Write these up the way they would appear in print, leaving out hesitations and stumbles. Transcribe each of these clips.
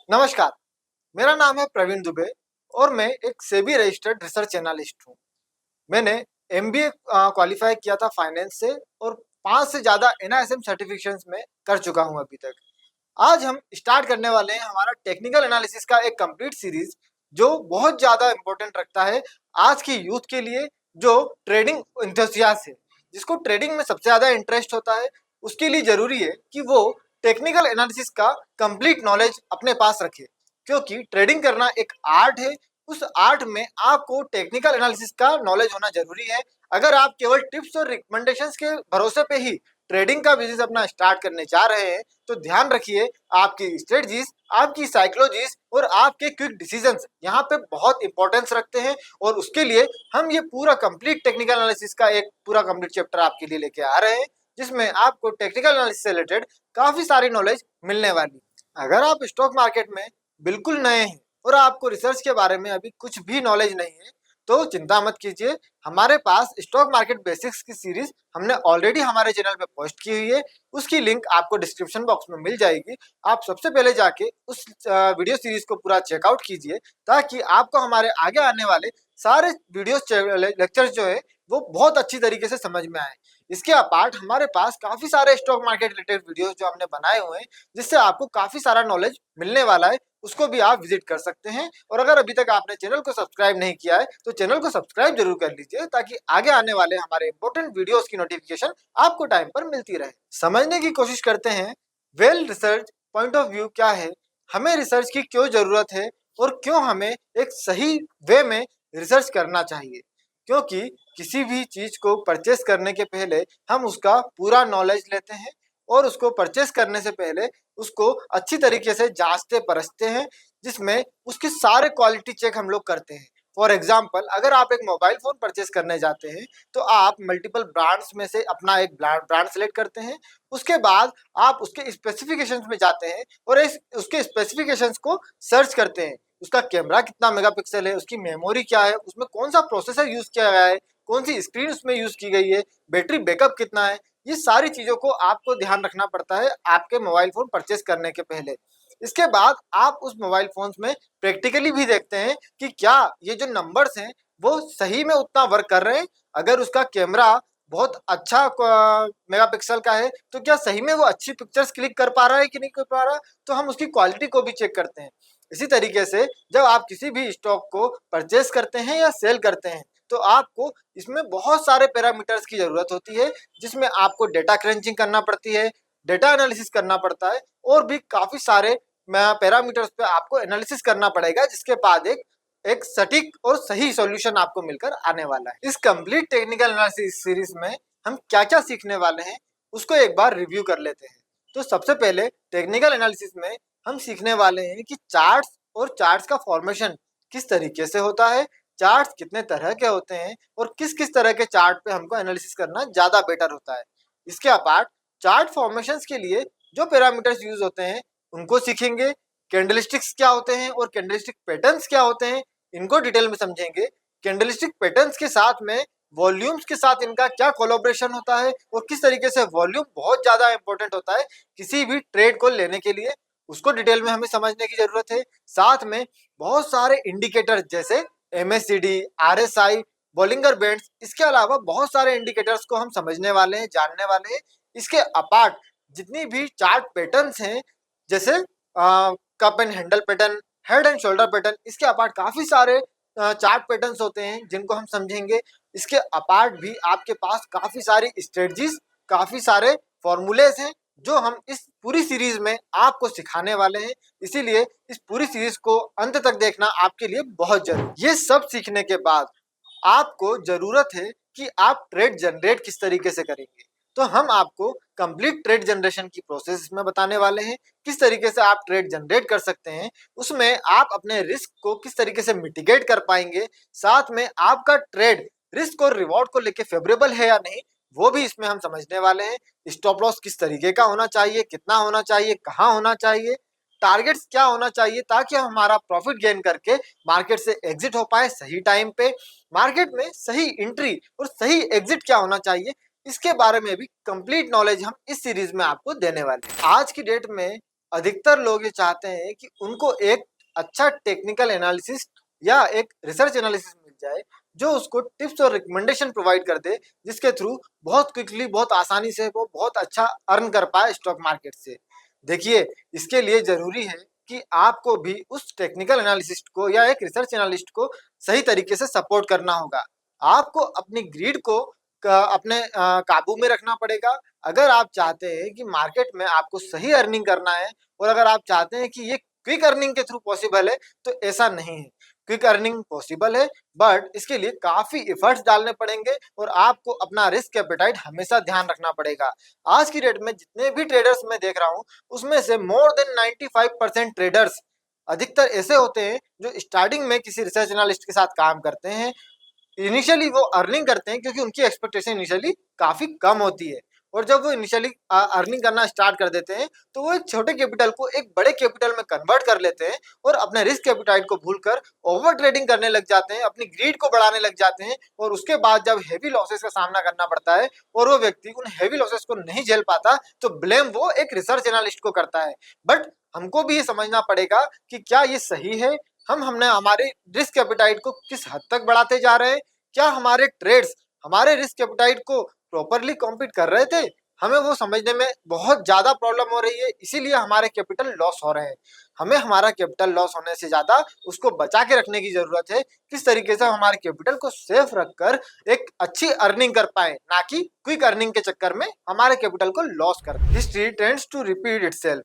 नमस्कार, मेरा नाम है प्रवीण दुबे और मैं एक सेबी रजिस्टर्ड रिसर्च एनालिस्ट हूँ। मैंने एमबीए क्वालिफाई किया था फाइनेंस से और 5 से ज़्यादा एनआईएसएम सर्टिफिकेशंस में कर चुका हूँ अभी तक। आज हम स्टार्ट करने वाले हैं हमारा टेक्निकल एनालिसिस का एक कंप्लीट सीरीज जो बहुत ज़्यादा इम्पोर्टेंट रखता है आज की यूथ के लिए जो ट्रेडिंग इंथुसियास्ट है, जिसको ट्रेडिंग में सबसे ज़्यादा इंटरेस्ट होता है। उसके लिए ज़रूरी है कि वो टेक्निकल एनालिसिस का कंप्लीट नॉलेज अपने पास रखे, क्योंकि ट्रेडिंग करना एक आर्ट है। उस आर्ट में आपको टेक्निकल एनालिसिस का नॉलेज होना जरूरी है। अगर आप केवल टिप्स और रिकमेंडेशंस के भरोसे पे ही ट्रेडिंग का बिजनेस अपना स्टार्ट करने जा रहे हैं तो ध्यान रखिए, आपकी स्ट्रेटजीज, आपकी साइकोलॉजीज और आपके क्विक डिसीजंस यहाँ पे बहुत इंपॉर्टेंस रखते हैं। और उसके लिए हम ये पूरा कंप्लीट टेक्निकल एनालिसिस का एक पूरा कंप्लीट चैप्टर आपके लिए लेके आ रहे हैं, जिसमें आपको टेक्निकल एनालिसिस से रिलेटेड काफी सारी नॉलेज मिलने वाली। अगर आप स्टॉक मार्केट में बिल्कुल नए हैं और आपको रिसर्च के बारे में अभी कुछ भी नॉलेज नहीं है तो चिंता मत कीजिए। हमारे पास स्टॉक मार्केट बेसिक्स की सीरीज हमने ऑलरेडी हमारे चैनल पे पोस्ट की हुई है। उसकी लिंक आपको डिस्क्रिप्शन बॉक्स में मिल जाएगी। आप सबसे पहले जाके उस वीडियो सीरीज को पूरा चेकआउट कीजिए, ताकि आपको हमारे आगे आने वाले सारे वीडियो लेक्चर्स जो है वो बहुत अच्छी तरीके से समझ में आए। इसके अपार्ट हमारे पास काफी सारे स्टॉक मार्केट रिलेटेड वीडियोस जो हमने बनाए हुए हैं, जिससे आपको काफी सारा नॉलेज मिलने वाला है। उसको भी आप विजिट कर सकते हैं। और अगर अभी तक आपने चैनल को सब्सक्राइब नहीं किया है तो चैनल को सब्सक्राइब जरूर कर लीजिए, ताकि आगे आने वाले हमारे इंपॉर्टेंट वीडियोस की नोटिफिकेशन आपको टाइम पर मिलती रहे। समझने की कोशिश करते हैं well research point of view क्या है, हमें रिसर्च की क्यों जरूरत है और क्यों हमें एक सही वे में रिसर्च करना चाहिए। क्योंकि किसी भी चीज को परचेस करने के पहले हम उसका पूरा नॉलेज लेते हैं और उसको परचेस करने से पहले उसको अच्छी तरीके से जांचते परखते हैं, जिसमें उसके सारे क्वालिटी चेक हम लोग करते हैं। फॉर एग्जाम्पल, अगर आप एक मोबाइल फोन परचेस करने जाते हैं तो आप मल्टीपल ब्रांड्स में से अपना एक ब्रांड सेलेक्ट करते हैं। उसके बाद आप उसके स्पेसिफिकेशंस में जाते हैं और उसके स्पेसिफिकेशंस को सर्च करते हैं। उसका कैमरा कितना मेगापिक्सल है, उसकी मेमोरी क्या है, उसमें कौन सा प्रोसेसर यूज किया गया है, कौन सी स्क्रीन उसमें यूज की गई है, बैटरी बैकअप कितना है। ये सारी चीजों को आपको ध्यान रखना पड़ता है आपके मोबाइल फोन परचेस करने के पहले। इसके बाद आप उस मोबाइल फोन्स में प्रैक्टिकली भी देखते हैं कि क्या ये जो नंबर्स हैं वो सही में उतना वर्क कर रहे हैं। अगर उसका कैमरा बहुत अच्छा मेगापिक्सल का है तो क्या सही में वो अच्छी पिक्चर्स क्लिक कर पा रहा है कि नहीं कर पा रहा, तो हम उसकी क्वालिटी को भी चेक करते हैं। इसी तरीके से जब आप किसी भी स्टॉक को परचेस करते हैं या सेल करते हैं तो आपको इसमें बहुत सारे पैरामीटर्स की जरूरत होती है, जिसमें आपको डेटा क्रंचिंग करना पड़ती है, डेटा एनालिसिस करना पड़ता है और भी काफी सारे पैरामीटर्स पे आपको एनालिसिस करना पड़ेगा, जिसके बाद एक एक सटीक और सही सॉल्यूशन आपको मिलकर आने वाला है। इस कंप्लीट टेक्निकल एनालिसिस सीरीज में हम क्या क्या सीखने वाले हैं उसको एक बार रिव्यू कर लेते हैं। तो सबसे पहले टेक्निकल एनालिसिस में हम सीखने वाले हैं कि चार्ट्स और चार्ट्स का फॉर्मेशन किस तरीके से होता है, चार्ट्स कितने तरह के होते हैं और किस किस तरह के चार्ट पे हमको एनालिसिस करना ज्यादा बेटर होता है। इसके अपार्ट चार्ट फॉर्मेशंस के लिए जो पैरामीटर्स यूज होते हैं उनको सीखेंगे। कैंडलस्टिक्स क्या होते हैं और कैंडलस्टिक पैटर्न्स क्या होते हैं, इनको डिटेल में समझेंगे। कैंडलस्टिक पैटर्न्स के साथ में वॉल्यूम्स के साथ इनका क्या कोलैबोरेशन होता है और किस तरीके से वॉल्यूम बहुत ज्यादा इंपॉर्टेंट होता है किसी भी ट्रेड को लेने के लिए, उसको डिटेल में हमें समझने की जरूरत है। साथ में बहुत सारे इंडिकेटर्स जैसे MACD, RSI, बोलिंगर बैंड्स, इसके अलावा बहुत सारे इंडिकेटर्स को हम समझने वाले हैं, जानने वाले हैं। इसके अपार्ट जितनी भी चार्ट पैटर्न्स हैं, जैसे cup and handle pattern, head and shoulder pattern, इसके अपार्ट काफी सारे चार्ट पैटर्न्स होते हैं जिनको हम समझेंगे। इसके अपार्ट भी आपके पास काफी सारी स्ट्रेटजीज, काफी सारे फॉर्मूलेज हैं जो हम इस पूरी सीरीज में आपको सिखाने वाले हैं। इसीलिए इस पूरी सीरीज को अंत तक देखना आपके लिए बहुत जरूरी। ये सब सीखने के बाद आपको जरूरत है कि आप ट्रेड जनरेट किस तरीके से करेंगे। तो हम आपको कंप्लीट ट्रेड जनरेशन की प्रोसेस में बताने वाले हैं, किस तरीके से आप ट्रेड जनरेट कर सकते हैं, उसमें आप अपने रिस्क को किस तरीके से मिटिगेट कर पाएंगे, साथ में आपका ट्रेड रिस्क और रिवॉर्ड को लेके फेवरेबल है या नहीं वो भी इसमें हम समझने वाले हैं। स्टॉप लॉस किस तरीके का होना चाहिए, कितना होना चाहिए, कहाँ होना चाहिए, टारगेट्स क्या होना चाहिए, ताकि हम हमारा प्रॉफिट गेन करके मार्केट से एग्जिट हो पाए सही टाइम पे। मार्केट में सही एंट्री और सही एग्जिट क्या होना चाहिए, इसके बारे में भी कंप्लीट नॉलेज हम इस सीरीज में आपको देने वाले हैं। आज की डेट में अधिकतर लोग ये चाहते हैं कि उनको एक अच्छा टेक्निकल एनालिसिस या एक रिसर्च एनालिसिस मिल जाए, जो उसको टिप्स और रिकमेंडेशन प्रोवाइड कर दे, जिसके थ्रू बहुत क्विकली, बहुत आसानी से वो बहुत अच्छा अर्न कर पाए स्टॉक मार्केट से। देखिए, इसके लिए ज़रूरी है कि आपको भी उस टेक्निकल एनालिसिस्ट को या एक रिसर्च एनालिस्ट को सही तरीके से सपोर्ट करना होगा। आपको अपनी ग्रीड को अपने काबू में रखना पड़ेगा। अगर आप चाहते हैं कि मार्केट में आपको सही अर्निंग करना है और अगर आप चाहते हैं कि ये क्विक अर्निंग के थ्रू पॉसिबल है, तो ऐसा नहीं है। क्विक अर्निंग पॉसिबल है, बट इसके लिए काफ़ी एफर्ट्स डालने पड़ेंगे और आपको अपना रिस्क एपेटाइट हमेशा ध्यान रखना पड़ेगा। आज की डेट में जितने भी ट्रेडर्स मैं देख रहा हूँ, उसमें से मोर देन 95% ट्रेडर्स अधिकतर ऐसे होते हैं जो स्टार्टिंग में किसी रिसर्च एनालिस्ट के साथ काम करते हैं। इनिशियली वो अर्निंग करते हैं क्योंकि उनकी एक्सपेक्टेशन इनिशियली काफ़ी कम होती है, और जब वो इनिशियली अर्निंग करना स्टार्ट कर देते हैं, तो वो एक छोटे कैपिटल को एक बड़े कैपिटल में कन्वर्ट कर लेते हैं और अपने रिस्क कैपिटाइट को भूलकर ओवर ट्रेडिंग करने लग जाते हैं, अपनी ग्रीड को बढ़ाने लग जाते हैं, और उसके बाद जब हेवी लॉसेस का सामना करना पड़ता है और वो व्यक्ति उन हेवी लॉसेस को नहीं झेल पाता, तो ब्लेम वो एक रिसर्च एनालिस्ट को करता है। बट हमको भी ये समझना पड़ेगा कि क्या ये सही है, हमने हमारे रिस्क एपेटाइट को किस हद तक बढ़ाते जा रहे हैं, क्या हमारे ट्रेड्स हमारे रिस्क एपेटाइट को प्रॉपरली कॉम्पीट कर रहे थे। हमें वो समझने में बहुत ज्यादा प्रॉब्लम हो रही है, इसीलिए हमारे कैपिटल लॉस हो रहे हैं। हमें हमारा कैपिटल लॉस होने से ज्यादा उसको बचा के रखने की जरूरत है। किस तरीके से हम हमारे कैपिटल को सेफ रखकर एक अच्छी अर्निंग कर पाए, ना कि क्विक अर्निंग के चक्कर में हमारे कैपिटल को लॉस कर दे। History tends to repeat itself,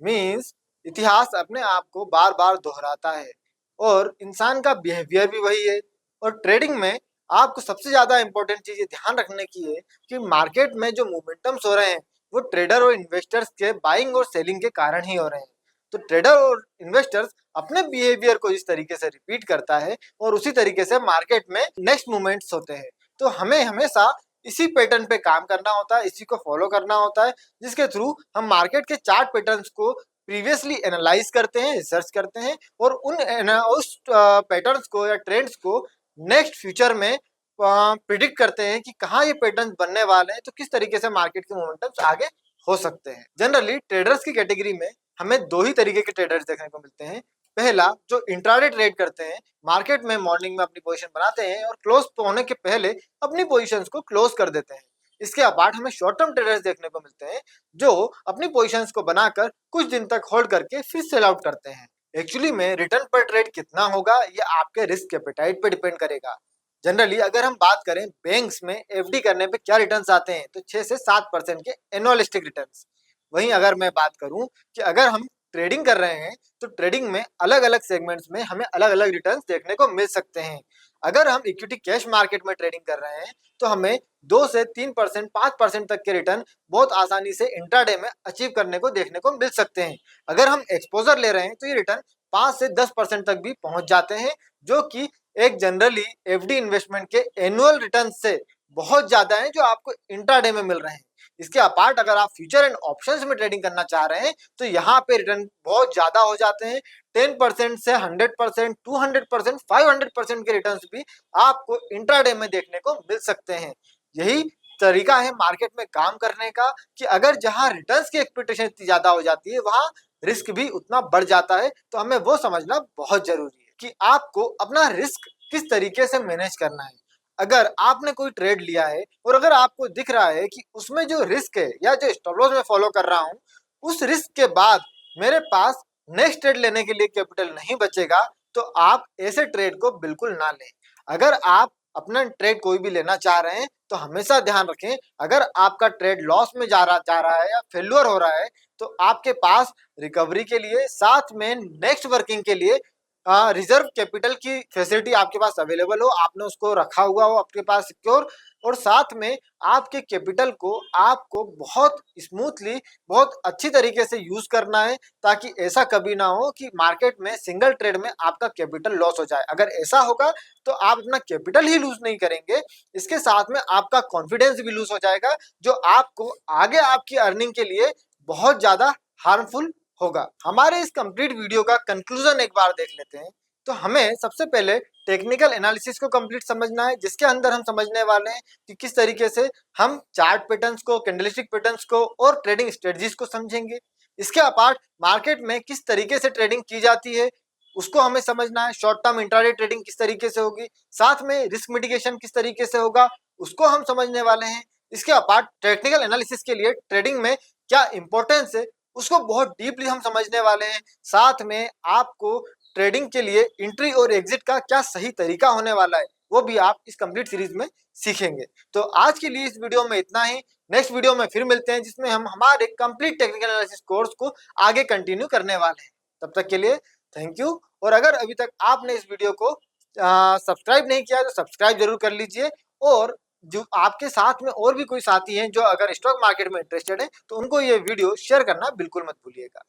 means इतिहास अपने आप को बार बार दोहराता है और इंसान का बिहेवियर भी वही है। और ट्रेडिंग में आपको सबसे ज्यादा इंपॉर्टेंट चीज ये ध्यान रखने की है कि मार्केट में जो मोमेंटम्स हो रहे हैं, वो ट्रेडर और इन्वेस्टर्स के बाइंग और सेलिंग के कारण ही हो रहे हैं। तो ट्रेडर और इन्वेस्टर्स अपने बिहेवियर को इस तरीके से रिपीट करता है और उसी तरीके से मार्केट में नेक्स्ट मूवमेंट्स होते हैं। तो हमें हमेशा इसी पैटर्न पे काम करना होता है, इसी को फॉलो करना होता है, जिसके थ्रू हम मार्केट के चार्ट पैटर्न्स को प्रीवियसली एनालाइज करते हैं, रिसर्च करते हैं, और उस पैटर्न्स को या ट्रेंड्स को नेक्स्ट फ्यूचर में प्रिडिक्ट करते हैं कि कहाँ ये पैटर्न बनने वाले हैं, तो किस तरीके से मार्केट के मोमेंटम्स आगे हो सकते हैं। जनरली ट्रेडर्स की कैटेगरी में हमें दो ही तरीके के ट्रेडर्स देखने को मिलते हैं। पहला, जो इंट्राडे ट्रेड करते हैं, मार्केट में मॉर्निंग में अपनी पोजीशन बनाते हैं और क्लोज होने के पहले अपनी पोजीशंस को क्लोज कर देते हैं। इसके अपार्ट हमें शॉर्ट टर्म ट्रेडर्स देखने को मिलते हैं, जो अपनी पोजीशंस को बनाकर कुछ दिन तक होल्ड करके फिर सेल आउट करते हैं। एक्चुअली में रिटर्न पर ट्रेड कितना होगा, ये आपके रिस्क एपेटाइट पे डिपेंड करेगा। जनरली अगर हम बात करें बैंक्स में एफडी करने पे क्या रिटर्न्स आते हैं, तो 6 से 7% के एनुअलिस्टिक रिटर्न्स। वहीं अगर मैं बात करूं कि अगर हम ट्रेडिंग कर रहे हैं, तो ट्रेडिंग में अलग अलग सेगमेंट्स में हमें अलग अलग रिटर्न्स देखने को मिल सकते हैं। अगर हम इक्विटी कैश मार्केट में ट्रेडिंग कर रहे हैं, तो हमें 2 से 3%, 5% तक के रिटर्न बहुत आसानी से इंट्राडे में अचीव करने को देखने को मिल सकते हैं। अगर हम एक्सपोजर ले रहे हैं, तो ये रिटर्न 5 से 10% तक भी पहुंच जाते हैं, जो कि एक जनरली एफडी इन्वेस्टमेंट के एनुअल रिटर्न से बहुत ज्यादा है, जो आपको इंट्राडे में मिल रहे हैं। इसके अपार्ट अगर आप फ्यूचर एंड ऑप्शंस में ट्रेडिंग करना चाह रहे हैं, तो यहाँ पे रिटर्न बहुत ज्यादा हो जाते हैं। 10% से 100%, 200%, 500% के रिटर्न्स भी आपको इंट्राडे में देखने को मिल सकते हैं। यही तरीका है मार्केट में काम करने का, कि अगर जहां रिटर्न्स की एक्सपेक्टेशन इतनी ज्यादा हो जाती है, वहां रिस्क भी उतना बढ़ जाता है। तो हमें वो समझना बहुत जरूरी है कि आपको अपना रिस्क किस तरीके से मैनेज करना है। अगर आपने कोई ट्रेड लिया है और अगर आपको दिख रहा है कि उसमें जो रिस्क है या जो स्टॉप लॉस मैं फॉलो कर रहा हूँ, उस रिस्क के बाद मेरे पास नेक्स्ट ट्रेड लेने के लिए कैपिटल नहीं बचेगा, तो आप ऐसे ट्रेड को बिल्कुल ना लें। अगर आप अपना ट्रेड कोई भी लेना चाह रहे हैं, तो हमेशा ध्यान रखें, अगर आपका ट्रेड लॉस में जा रहा है या फेल्योर हो रहा है, तो आपके पास रिकवरी के लिए, साथ में नेक्स्ट वर्किंग के लिए रिजर्व कैपिटल की फैसिलिटी आपके पास अवेलेबल हो, आपने उसको रखा हुआ हो आपके पास सिक्योर, और साथ में आपके कैपिटल को आपको बहुत स्मूथली, बहुत अच्छी तरीके से यूज करना है, ताकि ऐसा कभी ना हो कि मार्केट में सिंगल ट्रेड में आपका कैपिटल लॉस हो जाए। अगर ऐसा होगा, तो आप अपना कैपिटल ही लूज नहीं करेंगे, इसके साथ में आपका कॉन्फिडेंस भी लूज हो जाएगा, जो आपको आगे आपकी अर्निंग के लिए बहुत ज्यादा हार्मफुल होगा। हमारे इस कंप्लीट वीडियो का कंक्लूजन एक बार देख लेते हैं। तो हमें सबसे पहले टेक्निकल एनालिसिस को कंप्लीट समझना है, जिसके अंदर हम समझने वाले हैं कि किस तरीके से हम चार्ट पैटर्न्स को, कैंडलस्टिक पैटर्न्स को और ट्रेडिंग स्ट्रेटजीज को समझेंगे। इसके अपार्ट मार्केट में किस तरीके से ट्रेडिंग की जाती है उसको हमें समझना है। शॉर्ट टर्म इंट्राडे ट्रेडिंग किस तरीके से होगी, साथ में रिस्क मिटिगेशन किस तरीके से होगा उसको हम समझने वाले हैं। इसके अपार्ट टेक्निकल एनालिसिस के लिए ट्रेडिंग में क्या इंपॉर्टेंस है उसको बहुत डीपली हम समझने वाले हैं। साथ में आपको ट्रेडिंग के लिए एंट्री और एग्जिट का क्या सही तरीका होने वाला है वो भी आप इस कंप्लीट सीरीज में सीखेंगे। तो आज के लिए इस वीडियो में इतना ही। नेक्स्ट वीडियो में फिर मिलते हैं जिसमें हम हमारे कंप्लीट टेक्निकल एनालिसिस कोर्स को आगे कंटिन्यू करने वाले हैं। तब तक के लिए थैंक यू। और अगर अभी तक आपने इस वीडियो को सब्सक्राइब नहीं किया तो सब्सक्राइब जरूर कर लीजिए। और जो आपके साथ में और भी कोई साथी हैं जो अगर स्टॉक मार्केट में इंटरेस्टेड है तो उनको ये वीडियो शेयर करना बिल्कुल मत भूलिएगा।